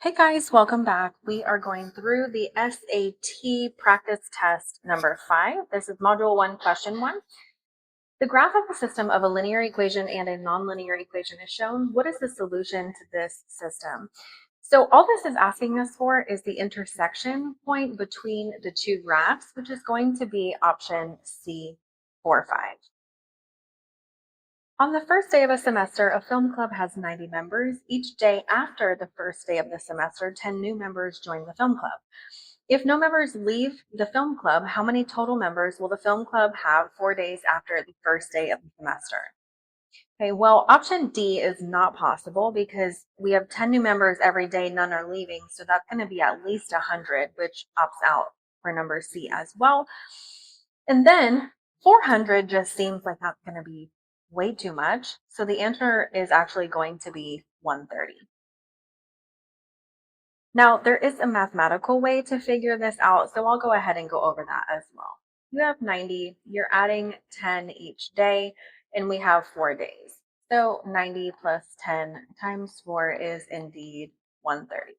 Hey guys, welcome back. We are going through the SAT practice test number 5. This is module 1, question 1. The graph of the system of a linear equation and a nonlinear equation is shown. What is the solution to this system? So all this is asking us for is the intersection point between the two graphs, which is going to be option C, 4, 5. On the first day of a semester, a film club has 90 members. Each day after the first day of the semester, 10 new members join the film club. If no members leave the film club, how many total members will the film club have 4 days after the first day of the semester? Okay, well, option D is not possible because we have 10 new members every day, none are leaving, so that's going to be at least 100, which opts out for number C as well. And then 400 just seems like that's going to be way too much. So the answer is actually going to be 130. Now, there is a mathematical way to figure this out, so I'll go ahead and go over that as well. You have 90, you're adding 10 each day, and we have 4 days. So 90 plus 10 times 4 is indeed 130.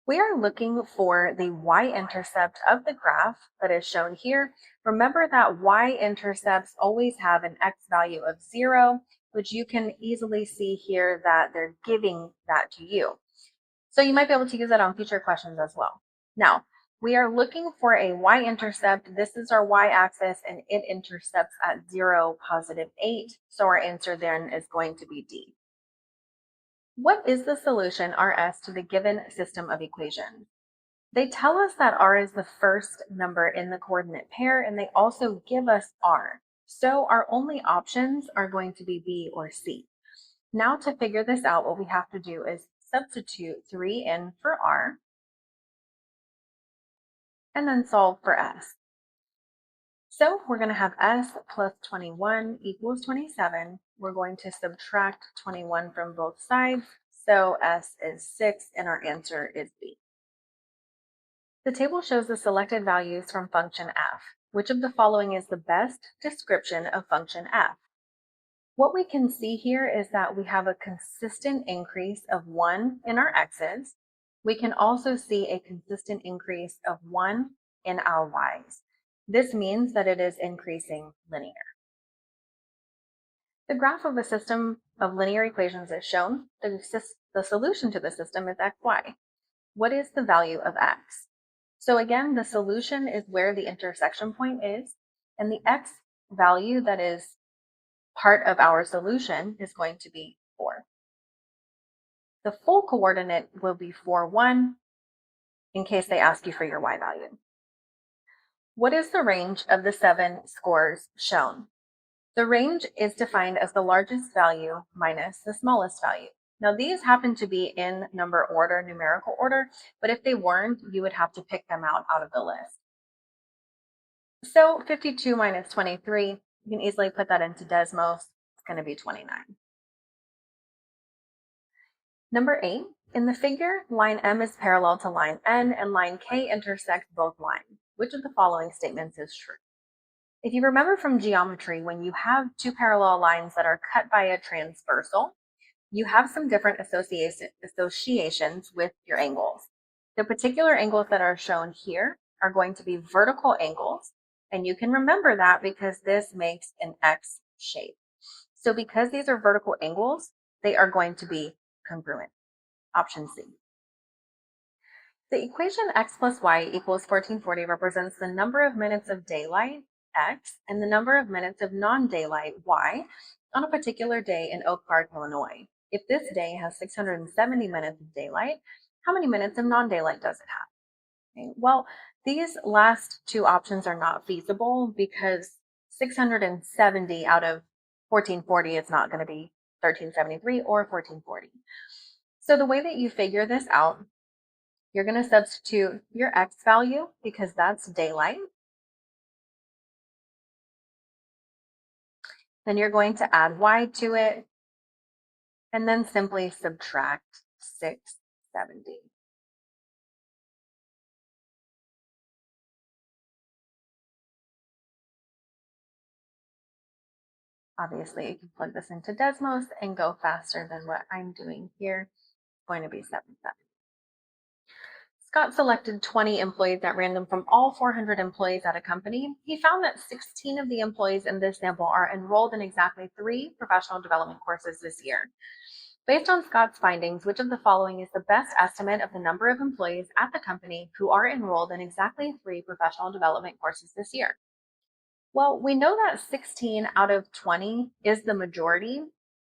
We are looking for the y-intercept of the graph that is shown here. Remember that y-intercepts always have an x value of 0, which you can easily see here that they're giving that to you. So you might be able to use that on future questions as well. Now, we are looking for a y-intercept. This is our y-axis, and it intercepts at 0, positive 8. So our answer then is going to be D. What is the solution, Rs, to the given system of equations? They tell us that R is the first number in the coordinate pair, and they also give us R. So our only options are going to be B or C. Now to figure this out, what we have to do is substitute 3 in for R, and then solve for S. So we're going to have S plus 21 equals 27. We're going to subtract 21 from both sides. So S is 6, and our answer is B. The table shows the selected values from function f. Which of the following is the best description of function f? What we can see here is that we have a consistent increase of 1 in our x's. We can also see a consistent increase of 1 in our y's. This means that it is increasing linear. The graph of a system of linear equations is shown. The solution to the system is xy. What is the value of x? So again, the solution is where the intersection point is, and the x value that is part of our solution is going to be 4. The full coordinate will be 4, 1, in case they ask you for your y value. What is the range of the 7 scores shown? The range is defined as the largest value minus the smallest value. Now these happen to be in number order, numerical order, but if they weren't, you would have to pick them out of the list. So 52 minus 23, you can easily put that into Desmos. It's going to be 29. Number 8, in the figure, line M is parallel to line N and line K intersects both lines. Which of the following statements is true? If you remember from geometry, when you have two parallel lines that are cut by a transversal, you have some different associations with your angles. The particular angles that are shown here are going to be vertical angles, and you can remember that because this makes an X shape. So because these are vertical angles, they are going to be congruent. Option C. The equation x plus y equals 1440 represents the number of minutes of daylight, x, and the number of minutes of non-daylight, y, on a particular day in Oak Park, Illinois. If this day has 670 minutes of daylight, how many minutes of non-daylight does it have? Okay. Well, these last two options are not feasible because 670 out of 1440 is not going to be 1373 or 1440. So the way that you figure this out, you're going to substitute your x value because that's daylight. Then you're going to add y to it, and then simply subtract 670. Obviously, you can plug this into Desmos and go faster than what I'm doing here. It's going to be 7, 7. Scott selected 20 employees at random from all 400 employees at a company. He found that 16 of the employees in this sample are enrolled in exactly 3 professional development courses this year. Based on Scott's findings, which of the following is the best estimate of the number of employees at the company who are enrolled in exactly 3 professional development courses this year? Well, we know that 16 out of 20 is the majority.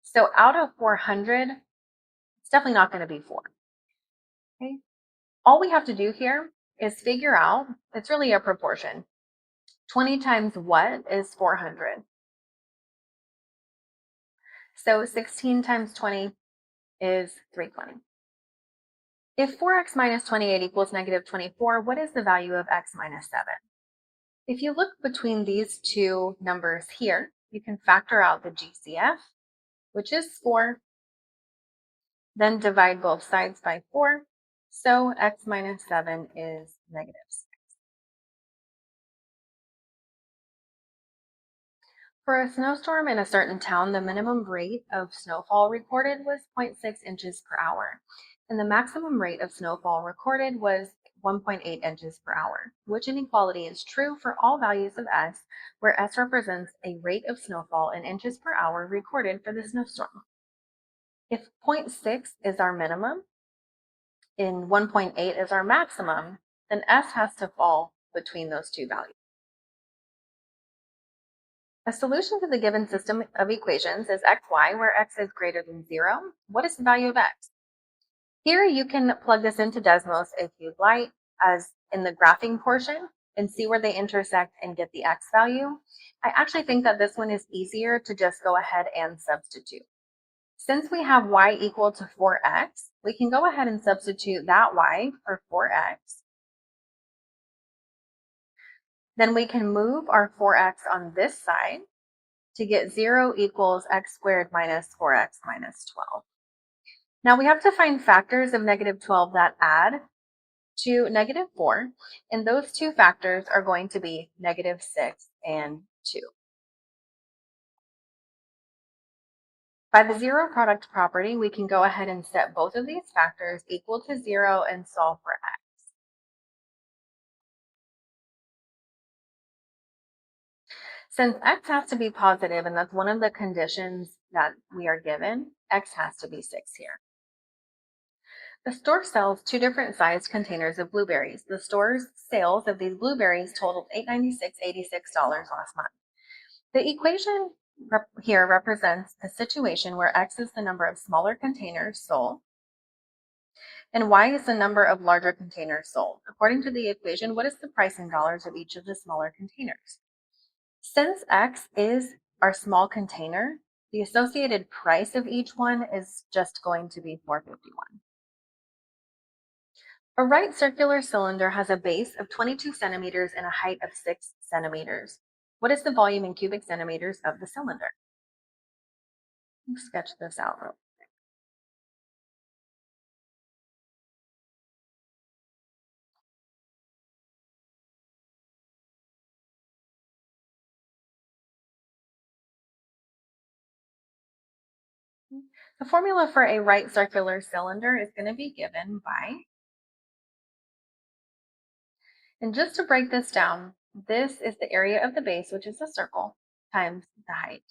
So out of 400, it's definitely not going to be 4. Okay. All we have to do here is figure out, it's really a proportion. 20 times what is 400? So 16 times 20 is 320. If 4x minus 28 equals negative 24, what is the value of x minus 7? If you look between these two numbers here, you can factor out the GCF, which is 4, then divide both sides by 4. So x minus 7 is negative 6. For a snowstorm in a certain town, the minimum rate of snowfall recorded was 0.6 inches per hour, and the maximum rate of snowfall recorded was 1.8 inches per hour. Which inequality is true for all values of s, where s represents a rate of snowfall in inches per hour recorded for the snowstorm? If 0.6 is our minimum and 1.8 is our maximum, then s has to fall between those two values. A solution to the given system of equations is xy, where x is greater than 0. What is the value of x? Here you can plug this into Desmos if you'd like, as in the graphing portion, and see where they intersect and get the x value. I actually think that this one is easier to just go ahead and substitute. Since we have y equal to 4x, we can go ahead and substitute that y for 4x. Then we can move our 4x on this side to get 0 equals x squared minus 4x minus 12. Now we have to find factors of negative 12 that add to negative 4, and those two factors are going to be negative 6 and 2. By the zero product property, we can go ahead and set both of these factors equal to 0 and solve for x. Since x has to be positive, and that's one of the conditions that we are given, x has to be 6 here. The store sells 2 different sized containers of blueberries. The store's sales of these blueberries totaled $896.86 last month. The equation here represents a situation where x is the number of smaller containers sold, and y is the number of larger containers sold. According to the equation, what is the price in dollars of each of the smaller containers? Since x is our small container, the associated price of each one is just going to be $4.51. A right circular cylinder has a base of 22 centimeters and a height of 6 centimeters. What is the volume in cubic centimeters of the cylinder? Let's sketch this out real quick. The formula for a right circular cylinder is going to be given by, and just to break this down, this is the area of the base, which is a circle, times the height.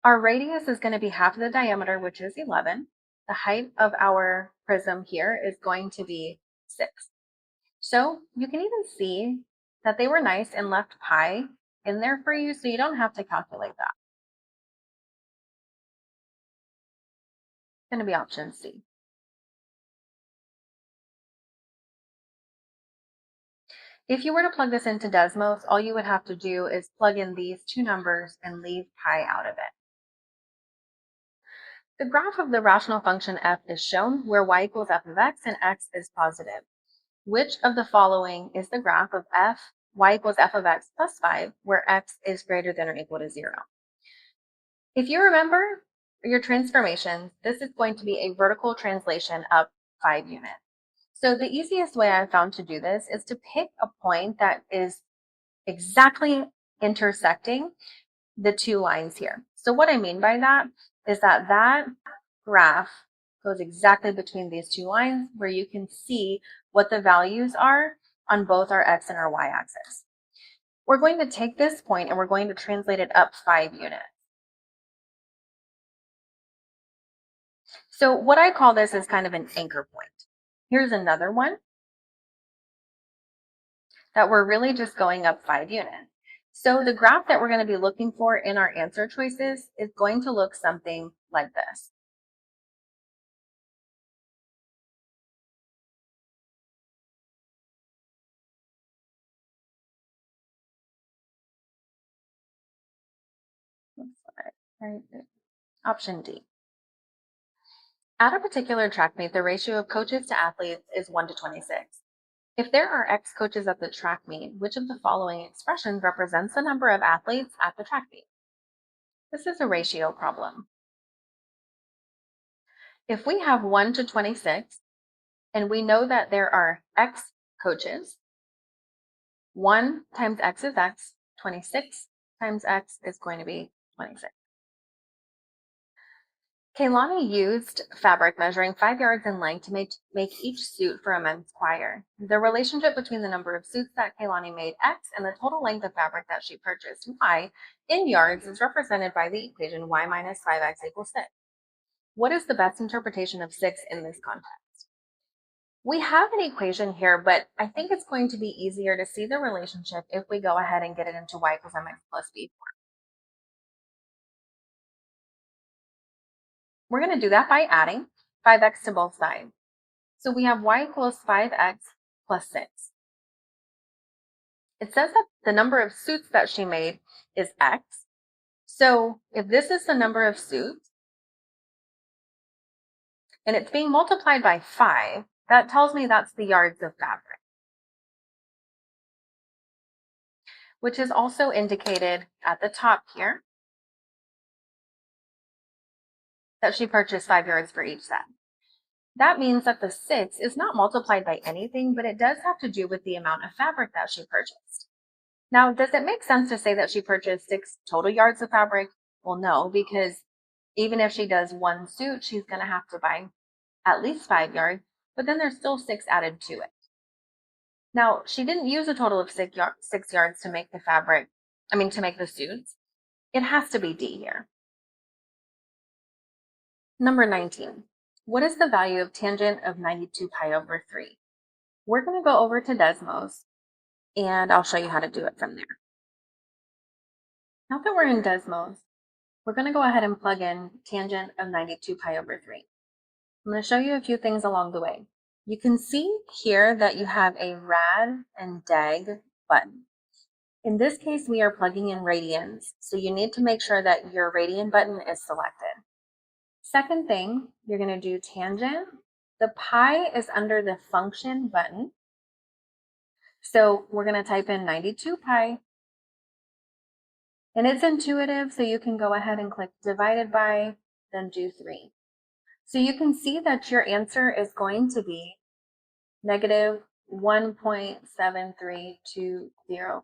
Our radius is going to be half of the diameter, which is 11. The height of our prism here is going to be 6. So you can even see that they were nice and left pi in there for you, so you don't have to calculate that. It's going to be option C. If you were to plug this into Desmos, all you would have to do is plug in these two numbers and leave pi out of it. The graph of the rational function f is shown where y equals f of x and x is positive. Which of the following is the graph of f, y equals f of x plus 5, where x is greater than or equal to 0? If you remember your transformations, this is going to be a vertical translation up 5 units. So the easiest way I've found to do this is to pick a point that is exactly intersecting the two lines here. So what I mean by that is that that graph goes exactly between these two lines where you can see what the values are on both our x and our y axis. We're going to take this point and we're going to translate it up 5 units. So what I call this is kind of an anchor point. Here's another one that we're really just going up 5 units. So the graph that we're going to be looking for in our answer choices is going to look something like this. Right. Option D. At a particular track meet, the ratio of coaches to athletes is 1 to 26. If there are X coaches at the track meet, which of the following expressions represents the number of athletes at the track meet? This is a ratio problem. If we have 1 to 26, and we know that there are X coaches, 1 times X is X, 26 times X is going to be 26. Kaylani used fabric measuring 5 yards in length to make each suit for a men's choir. The relationship between the number of suits that Kaylani made, X, and the total length of fabric that she purchased, Y, in yards is represented by the equation Y minus 5X equals 6. What is the best interpretation of 6 in this context? We have an equation here, but I think it's going to be easier to see the relationship if we go ahead and get it into Y equals mx plus b form. We're going to do that by adding 5x to both sides. So we have y equals 5x plus 6. It says that the number of suits that she made is x. So if this is the number of suits, and it's being multiplied by 5, that tells me that's the yards of fabric, which is also indicated at the top here, that she purchased 5 yards for each set. That means that the 6 is not multiplied by anything, but it does have to do with the amount of fabric that she purchased. Now, does it make sense to say that she purchased 6 total yards of fabric? Well, no, because even if she does one suit, she's going to have to buy at least 5 yards, but then there's still 6 added to it. Now, she didn't use a total of 6 yards to make the fabric, to make the suits. It has to be D here. Number 19. What is the value of tangent of 92 pi over 3? We're going to go over to Desmos, and I'll show you how to do it from there. Now that we're in Desmos, we're going to go ahead and plug in tangent of 92 pi over 3. I'm going to show you a few things along the way. You can see here that you have a rad and dag button. In this case, we are plugging in radians, so you need to make sure that your radian button is selected. Second thing, you're going to do tangent. The pi is under the function button. So we're going to type in 92 pi. And it's intuitive, so you can go ahead and click divided by, then do 3. So you can see that your answer is going to be negative 1.73205.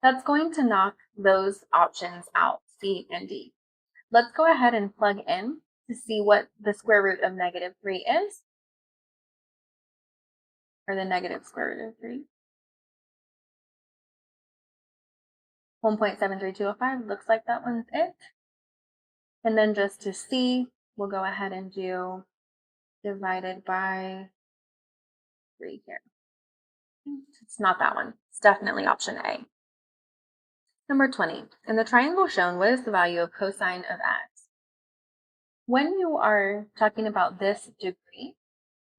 That's going to knock those options out, C and D. Let's go ahead and plug in to see what the square root of negative 3 is, or the negative square root of 3. 1.73205, looks like that one's it. And then just to see, we'll go ahead and do divided by 3 here. It's not that one. It's definitely option A. Number 20. In the triangle shown, what is the value of cosine of x? When you are talking about this degree,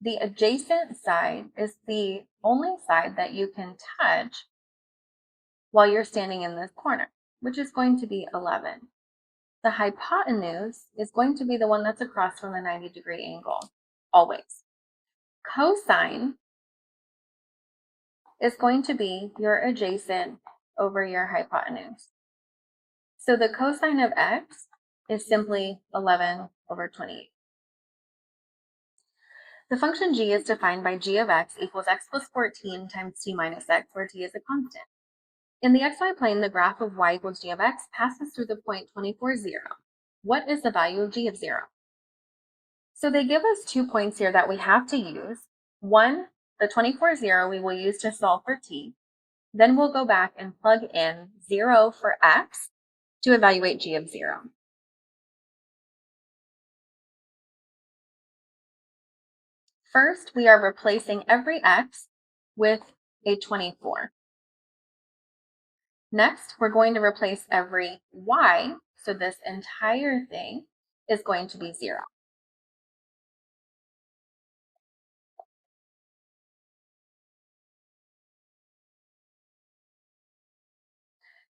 the adjacent side is the only side that you can touch while you're standing in this corner, which is going to be 11. The hypotenuse is going to be the one that's across from the 90-degree angle, always. Cosine is going to be your adjacent over your hypotenuse. So the cosine of x is simply 11 over 28. The function g is defined by g of x equals x plus 14 times t minus x, where t is a constant. In the xy plane, the graph of y equals g of x passes through the point 24, 0. What is the value of g of 0? So they give us 2 points here that we have to use. One, the 24, 0 we will use to solve for t. Then we'll go back and plug in 0 for x to evaluate g of 0. First, we are replacing every x with a 24. Next, we're going to replace every y, so this entire thing is going to be 0.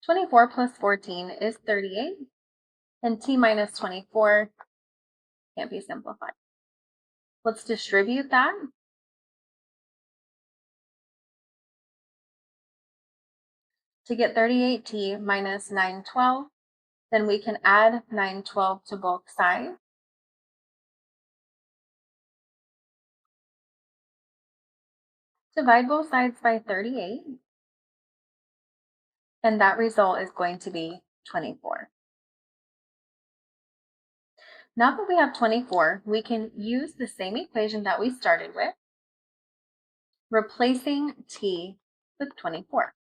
(24 plus 14 is 38, and t minus 24 can't be simplified. Let's distribute that. To get 38t minus 912, then we can add 912 to both sides. Divide both sides by 38, and that result is going to be 24. Now that we have 24, we can use the same equation that we started with, replacing t with 24.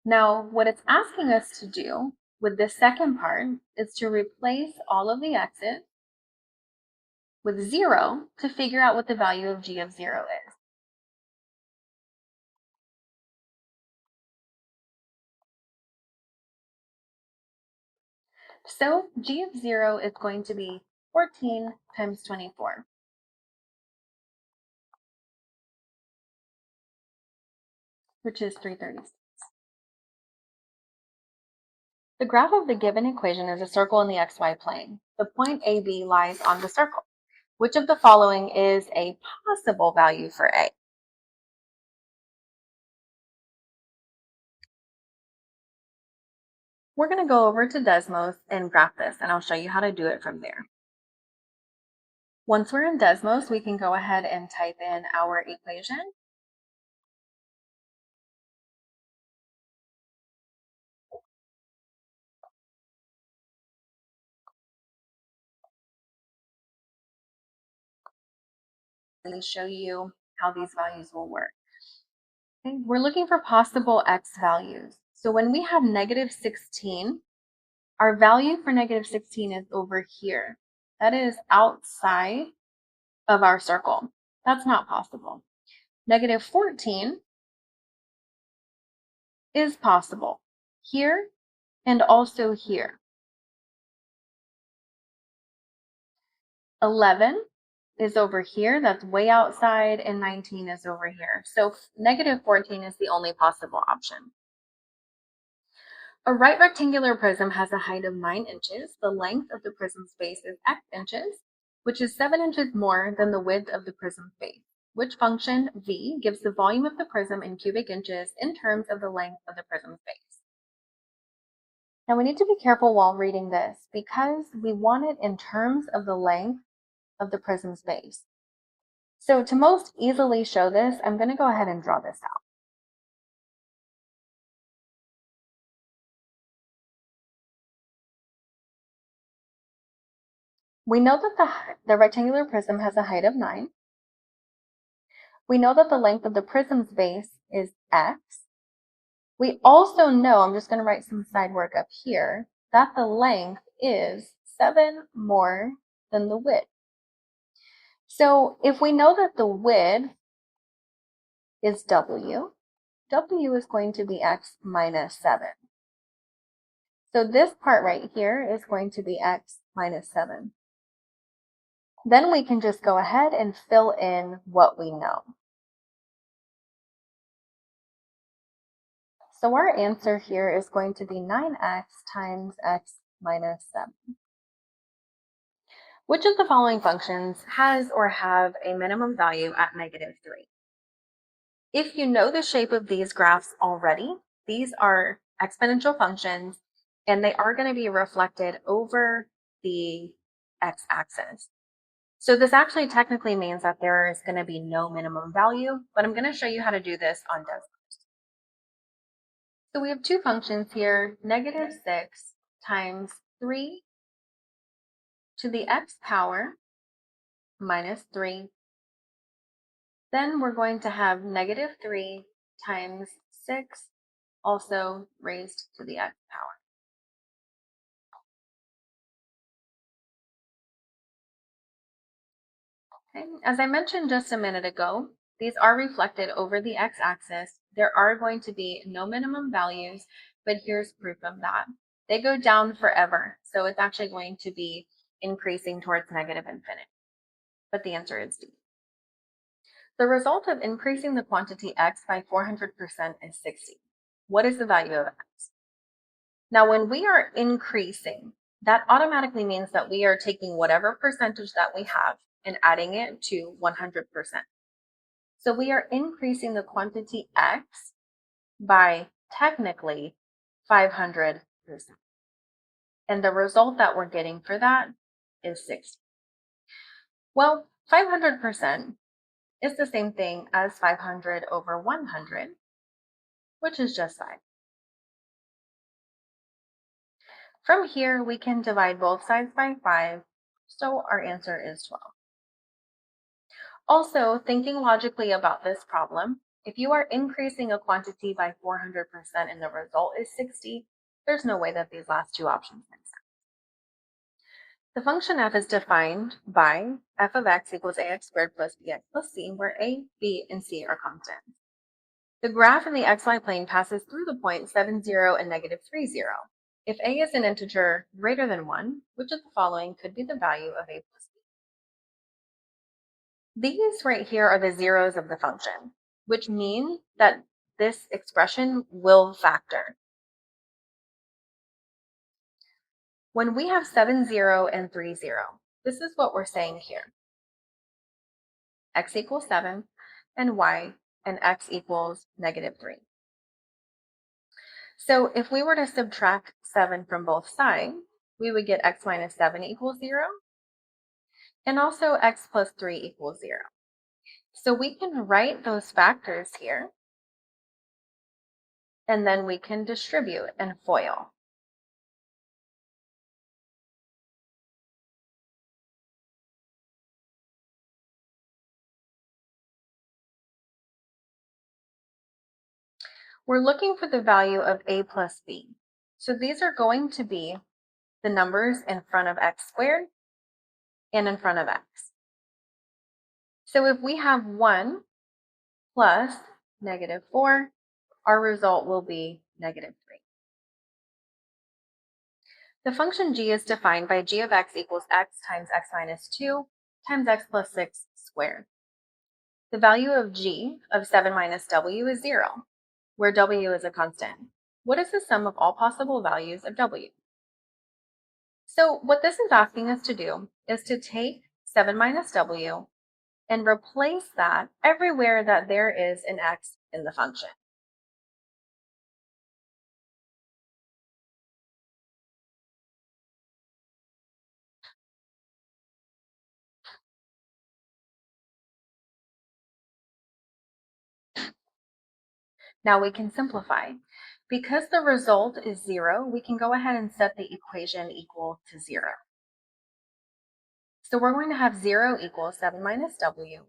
Now, what it's asking us to do with this second part is to replace all of the x's with 0 to figure out what the value of g of 0 is. So g of 0 is going to be 14 times 24. Which is 336. The graph of the given equation is a circle in the xy plane. The point AB lies on the circle. Which of the following is a possible value for A? We're going to go over to Desmos and graph this, and I'll show you how to do it from there. Once we're in Desmos, we can go ahead and type in our equation. And show you how these values will work. Okay, we're looking for possible x values. So when we have negative 16, our value for negative 16 is over here. That is outside of our circle. That's not possible. Negative 14 is possible here and also here. 11 is over here, that's way outside, and 19 is over here. So negative 14 is the only possible option. A right rectangular prism has a height of 9 inches. The length of the prism's base is x inches, which is 7 inches more than the width of the prism's base. Which function, v, gives the volume of the prism in cubic inches in terms of the length of the prism's base? Now we need to be careful while reading this because we want it in terms of the length of the prism's base. So to most easily show this, I'm going to go ahead and draw this out. We know that the rectangular prism has a height of 9. We know that the length of the prism's base is x. We also know, I'm just going to write some side work up here, that the length is 7 more than the width. So if we know that the width is w, w is going to be x minus 7. So this part right here is going to be x minus 7. Then we can just go ahead and fill in what we know. So our answer here is going to be 9x times x minus 7. Which of the following functions has or have a minimum value at negative 3? If you know the shape of these graphs already, these are exponential functions, and they are going to be reflected over the x-axis. So this actually technically means that there is going to be no minimum value, but I'm going to show you how to do this on Desmos. So we have two functions here, negative 6 times 3 to the x power minus 3. Then we're going to have negative 3 times 6 also raised to the x power. Okay. As I mentioned just a minute ago, these are reflected over the x-axis. There are going to be no minimum values, but here's proof of that. They go down forever, so it's actually going to be increasing towards negative infinity. But the answer is D. The result of increasing the quantity x by 400% is 60. What is the value of x? Now, when we are increasing, that automatically means that we are taking whatever percentage that we have and adding it to 100%. So we are increasing the quantity x by technically 500%. And the result that we're getting for that is 60. Well, 500% is the same thing as 500 over 100, which is just 5. From here, we can divide both sides by 5, so our answer is 12. Also, thinking logically about this problem, if you are increasing a quantity by 400% and the result is 60, there's no way that these last two options make sense. The function f is defined by f of x equals ax squared plus bx plus c, where a, b, and c are constants. The graph in the xy plane passes through the points 7, 0, and negative 3, 0. If a is an integer greater than 1, which of the following could be the value of a plus b? These right here are the zeros of the function, which mean that this expression will factor. When we have 7, 0, and 3, 0, this is what we're saying here. X equals 7, and y, and x equals negative 3. So if we were to subtract 7 from both sides, we would get x minus 7 equals 0, and also x plus 3 equals 0. So we can write those factors here, and then we can distribute and FOIL. We're looking for the value of a plus b. So these are going to be the numbers in front of x squared and in front of x. So if we have 1 plus negative 4, our result will be negative 3. The function g is defined by g of x equals x times x minus 2 times x plus 6 squared. The value of g of 7 minus w is 0, where w is a constant. What is the sum of all possible values of w? So what this is asking us to do is to take 7 minus w and replace that everywhere that there is an x in the function. Now we can simplify. Because the result is 0, we can go ahead and set the equation equal to 0. So we're going to have 0 equals 7 minus w.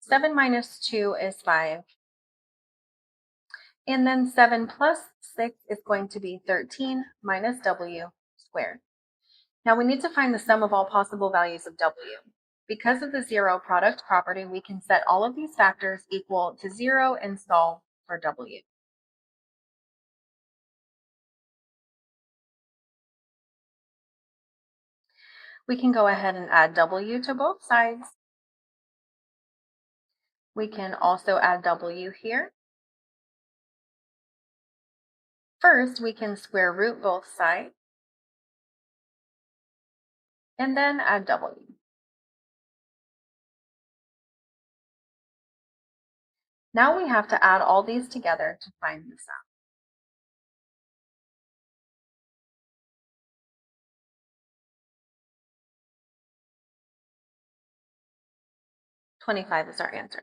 7 minus 2 is 5. And then 7 plus 6 is going to be 13 minus w squared. Now we need to find the sum of all possible values of w. Because of the zero product property, we can set all of these factors equal to 0 and solve for w. We can go ahead and add w to both sides. We can also add w here. First, we can square root both sides, and then add w. Now we have to add all these together to find the sum. 25 is our answer.